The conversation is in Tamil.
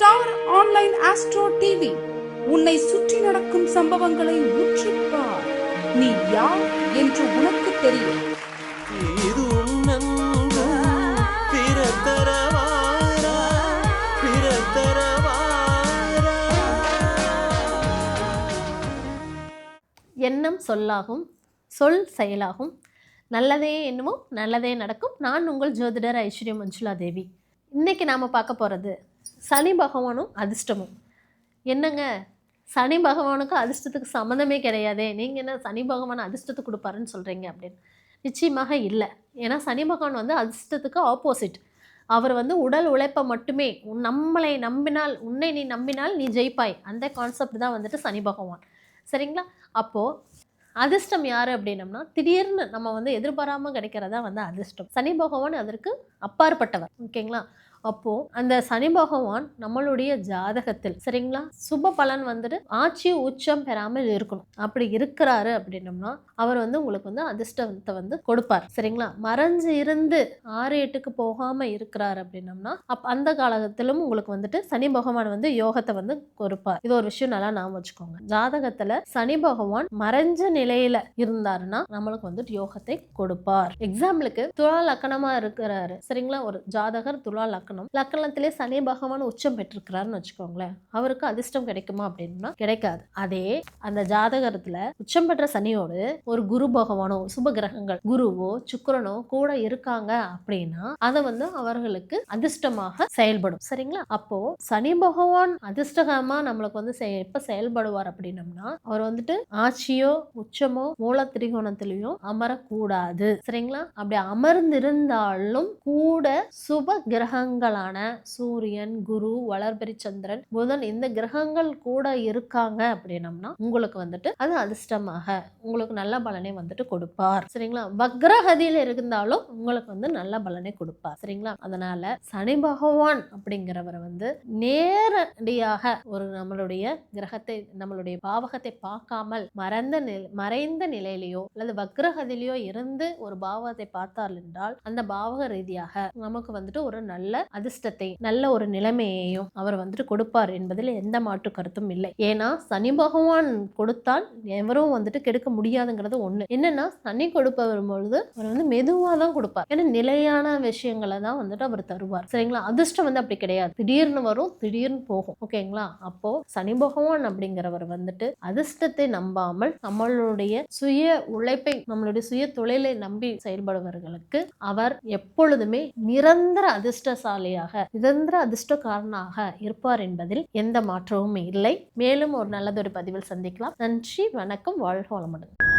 ஸ்டார் ஆன்லைன் ஆஸ்ட்ரோ டிவி உன்னை சுற்றி நடக்கும் சம்பவங்களை உற்றுப்பார். நீ யார் என்று உனக்கு தெரியும். எண்ணம் சொல்லாகும், சொல் செயலாகும். நல்லதே எண்ணுமோ நல்லதே நடக்கும். நான் உங்கள் ஜோதிடர் ஐஸ்வர்யா மஞ்சுளா தேவி. இன்றைக்கி நாம் பார்க்க போகிறது சனி பகவானும் அதிர்ஷ்டமும். என்னங்க, சனி பகவானுக்கும் அதிர்ஷ்டத்துக்கு சம்மந்தமே கிடையாதே, நீங்கள் என்ன சனி பகவான் அதிர்ஷ்டத்துக்கு கொடுப்பாருன்னு சொல்கிறீங்க அப்படின்னு? நிச்சயமாக இல்லை. ஏன்னா சனி பகவான் வந்து அதிர்ஷ்டத்துக்கு ஆப்போசிட். அவர் வந்து உடல் உழைப்பை மட்டுமே, நம்மளை நம்பினால், உன்னை நீ நம்பினால் நீ ஜெயிப்பாய், அந்த கான்செப்ட் தான் வந்துட்டு சனி பகவான். சரிங்களா? அப்போது அதிர்ஷ்டம் யார் அப்படின்னம்னா, திடீர்னு நம்ம வந்து எதிர்பாராமல் கிடைக்கிறதா வந்து அதிர்ஷ்டம். சனி பகவான் அதற்கு அப்பாற்பட்டவர். ஓகேங்களா? அப்போது அந்த சனி பகவான் நம்மளுடைய ஜாதகத்தில், சரிங்களா, சுப பலன் வந்துட்டு ஆட்சி உச்சம் பெறாமல் இருக்கணும். அப்படி இருக்கிறாரு அப்படின்னம்னா அவர் வந்து உங்களுக்கு வந்து அதிர்ஷ்டத்தை வந்து கொடுப்பார். சரிங்களா? மறைஞ்சு இருந்து 6-8க்கு போகாமல் இருக்கிறார் அப்படின்னம்னா அந்த காலகத்திலும் உங்களுக்கு வந்துட்டு சனி பகவான் வந்து யோகத்தை வந்து கொடுப்பார். இது ஒரு விஷயம் நல்லா ஞாபகம் வச்சுக்கோங்க. ஜாதகத்தில் சனி பகவான் மறைஞ்ச நிலையில இருந்தாருன்னா நம்மளுக்கு வந்துட்டு யோகத்தை கொடுப்பார். எக்ஸாம்பிளுக்கு துலா லக்கணமா இருக்கிறாரு, சரிங்களா, ஒரு ஜாதகர் துலா லக்கணத்திலே சனி பகவான் உச்சம் பெற்றிருக்கிறாருன்னு வச்சுக்கோங்களேன், அவருக்கு அதிர்ஷ்டம் கிடைக்குமா அப்படின்னா கிடைக்காது. அதே அந்த ஜாதகத்துல உச்சம் பெற்ற சனியோடு ஒரு குரு பகவானோ, சுப கிரகங்கள் குருவோ சுக்கிரனோ கூட இருக்காங்க அப்படின்னா அதை வந்து அவர்களுக்கு அதிர்ஷ்டமாக செயல்படும். சரிங்களா? அப்போ சனி பகவான் அதிர்ஷ்டகரமா நம்மளுக்கு வந்து எப்ப செயல்படுவார் அப்படின்னம்னா அவர் வந்துட்டு ஆட்சியோ உச்சமோ மூல திரிகோணத்திலையும் அமரக்கூடாது. சரிங்களா? அப்படி அமர்ந்திருந்தாலும் கூட சுப கிரகங்களான சூரியன், குரு, வளர்பிறை சந்திரன், புதன், இந்த கிரகங்கள் கூட இருக்காங்க அப்படின்னம்னா உங்களுக்கு வந்துட்டு அது அதிர்ஷ்டமாக உங்களுக்கு நல்ல பலனை வந்துட்டு கொடுப்பார். சரிங்களா? வக்ரகதியில் இருந்தாலும் உங்களுக்கு வந்து நல்ல பலனை கொடுப்பார். சரிங்களா? அதனால சனி பகவான் அப்படிங்கிறவரை வந்து நேரடியாக ஒரு நம்மளுடைய கிரகத்தை, நம்மளுடைய பாவகத்தை பார்க்காமல் மறைந்த நிலையிலையோ அல்லது வக்ரகதியிலையோ இருந்து ஒரு பாவகத்தை பார்த்தார் என்றால் அந்த பாவக ரீதியாக நமக்கு வந்துட்டு ஒரு நல்ல அதிர்ஷ்டத்தை, நல்ல ஒரு நிலைமையையும் அவர் வந்துட்டு கொடுப்பார் என்பதில் எந்த மாற்று கருத்தும் இல்லை. ஏன்னா சனி பகவான் கொடுத்தால் எவரும் வந்துட்டு கெடுக்க முடியாதுங்கிறது ஒண்ணு. என்னன்னா சனி கொடுப்பவர் பொழுது அவர் வந்து மெதுவா தான் கொடுப்பார். ஏன்னா நிலையான விஷயங்களை தான் வந்துட்டு அவர் தருவார். சரிங்களா? அதிர்ஷ்டம் வந்து அப்படி கிடையாது, திடீர்னு வரும் திடீர்னு போகும். ஓகேங்களா? அப்போ சனி பகவான் அப்படிங்கிறவர் வந்துட்டு அதிர்ஷ்டத்தை நம்பாமல் நம்மளுடைய சுய உழைப்பை, நம்மளுடைய சுய தொழிலை நம்பி செயல்படுபவர்களுக்கு அவர் எப்பொழுதுமே நிரந்தர அதிர்ஷ்டசாலியாக, நிரந்தர அதிர்ஷ்டக்காரனாக இருப்பார் என்பதில் எந்த மாற்றமும் இல்லை. மேலும் ஒரு நல்லதொரு பதிவில் சந்திக்கலாம். நன்றி, வணக்கம், வாழ்க வளமுடன்.